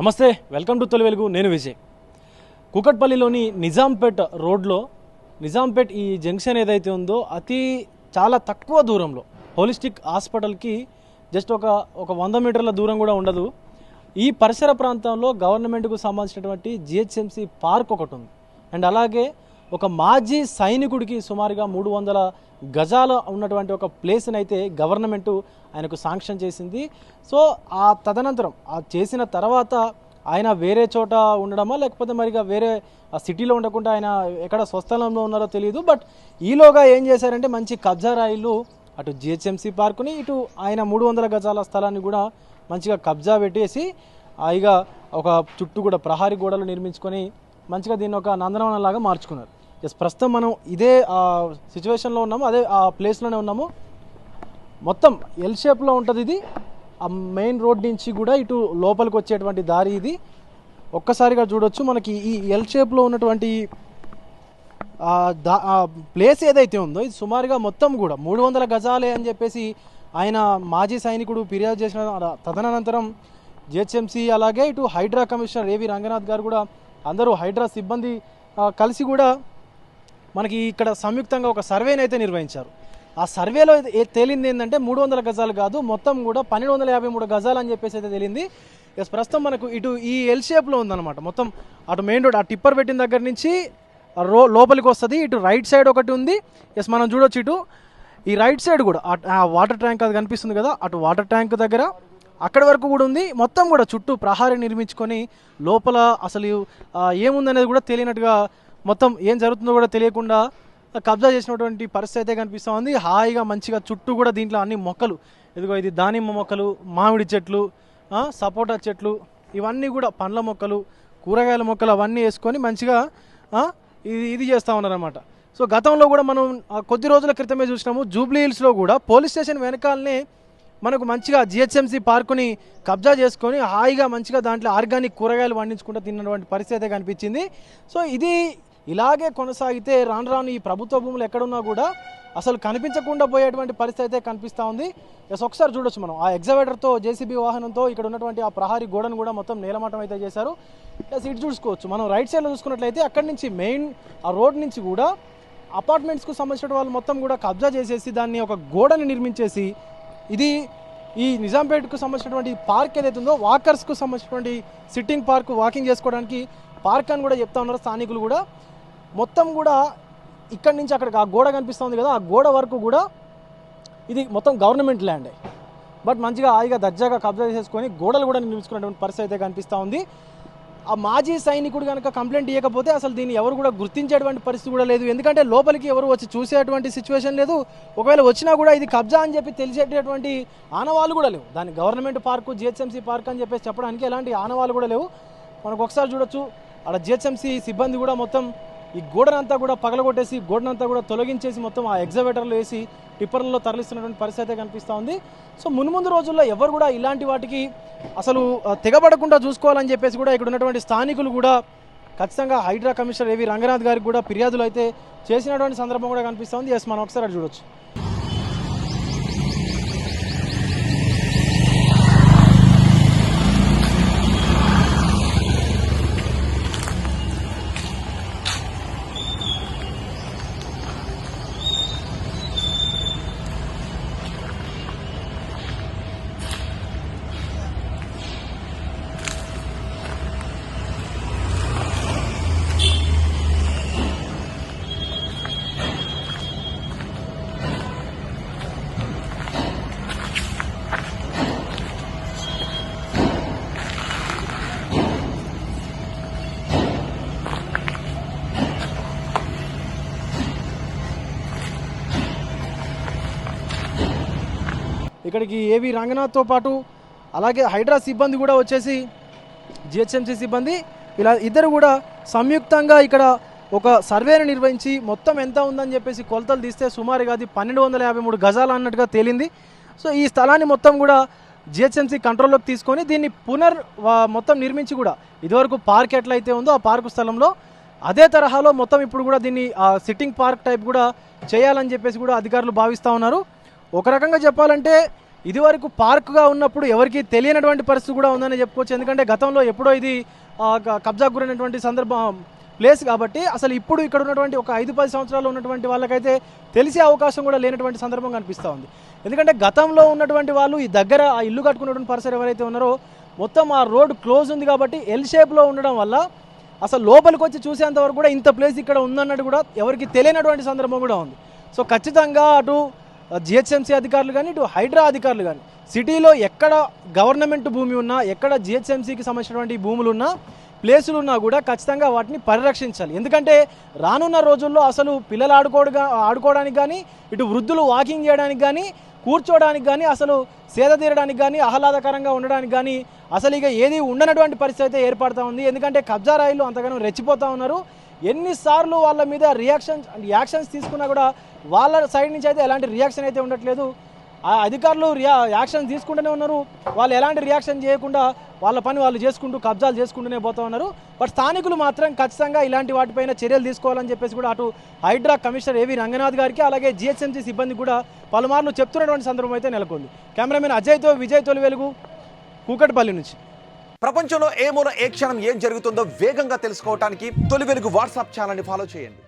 నమస్తే, welcome to తొలి వెలుగు. నేను విజయ్. కూకట్పల్లిలోని నిజాంపేట్ రోడ్లో నిజాంపేట్ ఈ జంక్షన్ ఏదైతే ఉందో చాలా తక్కువ దూరంలో హోలిస్టిక్ హాస్పిటల్కి జస్ట్ ఒక 100 మీటర్ల దూరం కూడా ఉండదు. ఈ పరిసర ప్రాంతంలో గవర్నమెంట్కు సంబంధించినటువంటి జిహెచ్ఎంసి పార్క్ ఒకటి ఉంది. అండ్ అలాగే ఒక మాజీ సైనికుడికి సుమారుగా 300 గజాలు ఉన్నటువంటి ఒక ప్లేస్ని అయితే గవర్నమెంట్ ఆయనకు శాంక్షన్ చేసింది. సో ఆ తదనంతరం చేసిన తర్వాత ఆయన వేరే చోట ఉండడమా లేకపోతే మరిగా వేరే సిటీలో ఉండకుండా ఆయన ఎక్కడ స్వస్థలంలో ఉన్నారో తెలియదు. బట్ ఈలోగా ఏం చేశారంటే మంచి కబ్జా రాయిలు అటు జిహెచ్ఎంసి పార్కుని ఇటు ఆయన 300 గజాల స్థలాన్ని కూడా మంచిగా కబ్జా పెట్టేసి ఇక ఒక చుట్టూ కూడా ప్రహారీ గోడలు నిర్మించుకొని మంచిగా దీన్ని ఒక నందనవనంలాగా మార్చుకున్నారు. ప్రస్తుతం మనం ఇదే సిచ్యువేషన్లో ఉన్నాము, అదే ఆ ప్లేస్లోనే ఉన్నాము. మొత్తం ఎల్ షేప్లో ఉంటుంది ఇది. ఆ మెయిన్ రోడ్ నుంచి కూడా ఇటు లోపలికి వచ్చేటువంటి దారి ఇది. ఒక్కసారిగా చూడొచ్చు, మనకి ఈ ఎల్ షేప్లో ఉన్నటువంటి ప్లేస్ ఏదైతే ఉందో ఇది సుమారుగా మొత్తం కూడా 300 గజాలే అని చెప్పేసి ఆయన మాజీ సైనికుడు ఫిర్యాదు చేసిన తదనంతరం జిహెచ్ఎంసి అలాగే ఇటు హైడ్రా కమిషనర్ ఏవి రంగనాథ్ గారు కూడా అందరూ హైడ్రా సిబ్బంది కలిసి కూడా మనకి ఇక్కడ సంయుక్తంగా ఒక సర్వేని అయితే నిర్వహించారు. ఆ సర్వేలో తేలింది ఏంటంటే 300 గజాలు కాదు, మొత్తం కూడా 1253 గజాలు అని చెప్పేసి అయితే తేలింది. ప్రస్తుతం మనకు ఇటు ఈ ఎల్ షేప్లో ఉందన్నమాట. మొత్తం అటు మెయిన్ రోడ్ ఆ టిప్పర్ పెట్టిన దగ్గర నుంచి లోపలికి వస్తుంది. ఇటు రైట్ సైడ్ ఒకటి ఉంది. మనం చూడొచ్చు ఇటు ఈ రైట్ సైడ్ కూడా ఆ వాటర్ ట్యాంక్ అది కనిపిస్తుంది కదా, అటు వాటర్ ట్యాంక్ దగ్గర అక్కడి వరకు కూడా ఉంది. మొత్తం కూడా చుట్టూ ప్రహారీ నిర్మించుకొని లోపల అసలు ఏముందనేది కూడా తెలియనట్టుగా, మొత్తం ఏం జరుగుతుందో కూడా తెలియకుండా కబ్జా చేసినటువంటి పరిస్థితి అయితే కనిపిస్తూ ఉంది. హాయిగా మంచిగా చుట్టూ కూడా దీంట్లో అన్ని మొక్కలు, ఇదిగో ఇది దానిమ్మ మొక్కలు, మామిడి చెట్లు, సపోటా చెట్లు, ఇవన్నీ కూడా పండ్ల మొక్కలు, కూరగాయల మొక్కలు అవన్నీ వేసుకొని మంచిగా ఇది చేస్తూ ఉన్నారన్నమాట. సో గతంలో కూడా మనం కొద్ది రోజుల క్రితమే చూసినాము, జూబ్లీ హిల్స్లో కూడా పోలీస్ స్టేషన్ వెనకాలనే మనకు మంచిగా జిహెచ్ఎంసి పార్కుని కబ్జా చేసుకొని హాయిగా మంచిగా దాంట్లో ఆర్గానిక్ కూరగాయలు పండించుకుంటూ తిన్నటువంటి పరిస్థితి అయితే కనిపించింది. సో ఇది ఇలాగే కొనసాగితే రాను రాను ఈ ప్రభుత్వ భూములు ఎక్కడున్నా కూడా అసలు కనిపించకుండా పోయేటువంటి పరిస్థితి అయితే కనిపిస్తూ ఉంది. ఒకసారి చూడొచ్చు మనం ఆ ఎగ్జవేటర్తో జేసీబీ వాహనంతో ఇక్కడ ఉన్నటువంటి ఆ ప్రహారీ గోడను కూడా మొత్తం నేలమట్టం అయితే చేశారు. ఇటు చూసుకోవచ్చు మనం రైట్ సైడ్లో చూసుకున్నట్లయితే అక్కడి నుంచి మెయిన్ ఆ రోడ్ నుంచి కూడా అపార్ట్మెంట్స్కు సంబంధించిన వాళ్ళు మొత్తం కూడా కబ్జా చేసేసి దాన్ని ఒక గోడని నిర్మించేసి ఇది ఈ నిజాంపేట్కు సంబంధించినటువంటి పార్క్ ఏదైతే ఉందో వాకర్స్కు సంబంధించినటువంటి సిట్టింగ్ పార్క్, వాకింగ్ చేసుకోవడానికి పార్క్ అని కూడా చెప్తా ఉన్నారు స్థానికులు కూడా. మొత్తం కూడా ఇక్కడి నుంచి అక్కడికి ఆ గోడ కనిపిస్తుంది కదా, ఆ గోడ వరకు కూడా ఇది మొత్తం గవర్నమెంట్ ల్యాండే. బట్ మంచిగా హాయిగా దర్జాగా కబ్జా చేసేసుకొని గోడలు కూడా నిర్మించుకునేటువంటి పరిస్థితి అయితే కనిపిస్తూ ఉంది. ఆ మాజీ సైనికుడు కనుక కంప్లైంట్ ఇవ్వకపోతే అసలు దీన్ని ఎవరు కూడా గుర్తించేటువంటి పరిస్థితి కూడా లేదు. ఎందుకంటే లోపలికి ఎవరు వచ్చి చూసేటువంటి సిచ్యువేషన్ లేదు. ఒకవేళ వచ్చినా కూడా ఇది కబ్జా అని చెప్పి తెలిసేటటువంటి ఆనవాళ్ళు కూడా లేవు. దాన్ని గవర్నమెంట్ పార్కు, జిహెచ్ఎంసీ పార్క్ అని చెప్పేసి చెప్పడానికి ఎలాంటి ఆనవాళ్ళు కూడా లేవు. మనకు ఒకసారి చూడొచ్చు, అక్కడ జిహెచ్ఎంసీ సిబ్బంది కూడా మొత్తం ఈ గోడనంతా కూడా పగలగొట్టేసి గోడనంతా కూడా తొలగించేసి మొత్తం ఆ ఎగ్జవేటర్లు వేసి టిప్పర్లలో తరలిస్తున్నటువంటి పరిస్థితి కనిపిస్తూ ఉంది. సో మున్ముందు రోజుల్లో ఎవరు కూడా ఇలాంటి వాటికి అసలు తెగబడకుండా చూసుకోవాలని చెప్పేసి కూడా ఇక్కడ ఉన్నటువంటి స్థానికులు కూడా ఖచ్చితంగా హైడ్రా కమిషనర్ ఏవి రంగనాథ్ గారికి కూడా ఫిర్యాదులు అయితే చేసినటువంటి సందర్భం కూడా కనిపిస్తూ ఉంది. మనం ఒకసారి అది చూడొచ్చు. ఇక్కడికి ఏవి రంగనాథ్తో పాటు అలాగే హైడ్రా సిబ్బంది కూడా వచ్చేసి జిహెచ్ఎంసీ సిబ్బంది ఇలా ఇద్దరు కూడా సంయుక్తంగా ఇక్కడ ఒక సర్వేను నిర్వహించి మొత్తం ఎంత ఉందని చెప్పేసి కొలతలు తీస్తే సుమారుగా అది 1253 గజాలు అన్నట్టుగా తేలింది. సో ఈ స్థలాన్ని మొత్తం కూడా జిహెచ్ఎంసీ కంట్రోల్లోకి తీసుకొని దీన్ని మొత్తం నిర్మించి కూడా ఇదివరకు పార్క్ ఎట్లయితే ఉందో ఆ పార్కు స్థలంలో అదే తరహాలో మొత్తం ఇప్పుడు కూడా దీన్ని సిట్టింగ్ పార్క్ టైప్ కూడా చేయాలని చెప్పేసి కూడా అధికారులు భావిస్తూ ఉన్నారు. ఒక రకంగా చెప్పాలంటే ఇదివరకు పార్క్గా ఉన్నప్పుడు ఎవరికి తెలియనటువంటి పరిస్థితి కూడా ఉందని చెప్పుకోవచ్చు. ఎందుకంటే గతంలో ఎప్పుడో ఇది కబ్జాకు గురైనటువంటి సందర్భం ప్లేస్ కాబట్టి అసలు ఇప్పుడు ఇక్కడ ఉన్నటువంటి ఒక 5-10 సంవత్సరాలు ఉన్నటువంటి వాళ్ళకైతే తెలిసే అవకాశం కూడా లేనటువంటి సందర్భం కనిపిస్తూ ఉంది. ఎందుకంటే గతంలో ఉన్నటువంటి వాళ్ళు ఈ దగ్గర ఆ ఇల్లు కట్టుకున్నటువంటి పరిసర ఎవరైతే ఉన్నారో మొత్తం ఆ రోడ్ క్లోజ్ ఉంది కాబట్టి ఎల్ షేప్లో ఉండడం వల్ల అసలు లోపలికి వచ్చి చూసేంత వరకు కూడా ఇంత ప్లేస్ ఇక్కడ ఉందన్నట్టు కూడా ఎవరికి తెలియనటువంటి సందర్భం కూడా ఉంది. సో ఖచ్చితంగా అటు జిహెచ్ఎంసీ అధికారులు కానీ ఇటు హైడ్రా అధికారులు కానీ సిటీలో ఎక్కడ గవర్నమెంట్ భూమి ఉన్నా ఎక్కడ జిహెచ్ఎంసీకి సంబంధించినటువంటి భూములు ఉన్నా ప్లేసులు ఉన్నా కూడా ఖచ్చితంగా వాటిని పరిరక్షించాలి. ఎందుకంటే రానున్న రోజుల్లో అసలు పిల్లలు ఆడుకోవడానికి కానీ ఇటు వృద్ధులు వాకింగ్ చేయడానికి కానీ కూర్చోవడానికి కానీ అసలు సేద తీరడానికి కానీ ఆహ్లాదకరంగా ఉండడానికి కానీ అసలు ఇక ఏది ఉండనటువంటి పరిస్థితి అయితే ఏర్పడుతూ ఉంది. ఎందుకంటే కబ్జా రాయిలు అంతగానో రెచ్చిపోతూ ఉన్నారు. ఎన్నిసార్లు వాళ్ళ మీద యాక్షన్స్ తీసుకున్నా కూడా వాళ్ళ సైడ్ నుంచి అయితే ఎలాంటి రియాక్షన్ అయితే ఉండట్లేదు. ఆ అధికారులు యాక్షన్ తీసుకుంటూనే ఉన్నారు. వాళ్ళు ఎలాంటి రియాక్షన్ చేయకుండా వాళ్ళ పని వాళ్ళు చేసుకుంటూ కబ్జాలు చేసుకుంటూనే పోతూ ఉన్నారు. బట్ స్థానికులు మాత్రం ఖచ్చితంగా ఇలాంటి వాటిపైన చర్యలు తీసుకోవాలని చెప్పేసి కూడా అటు హైడ్రా కమిషనర్ ఏవి రంగనాథ్ గారికి అలాగే జిహెచ్ఎంసీ సిబ్బంది కూడా పలుమార్లు చెప్తున్నటువంటి సందర్భం అయితే నెలకొంది. కెమెరామెన్ అజయ్తో విజయ్ తొలివెలుగు, కూకట్పల్లి నుంచి. ప్రపంచంలో ఏ మూల ఏ క్షణం ఏం జరుగుతుందో వేగంగా తెలుసుకోవడానికి తొలి వెలుగు వాట్సాప్ ఛానల్ని ఫాలో చేయండి.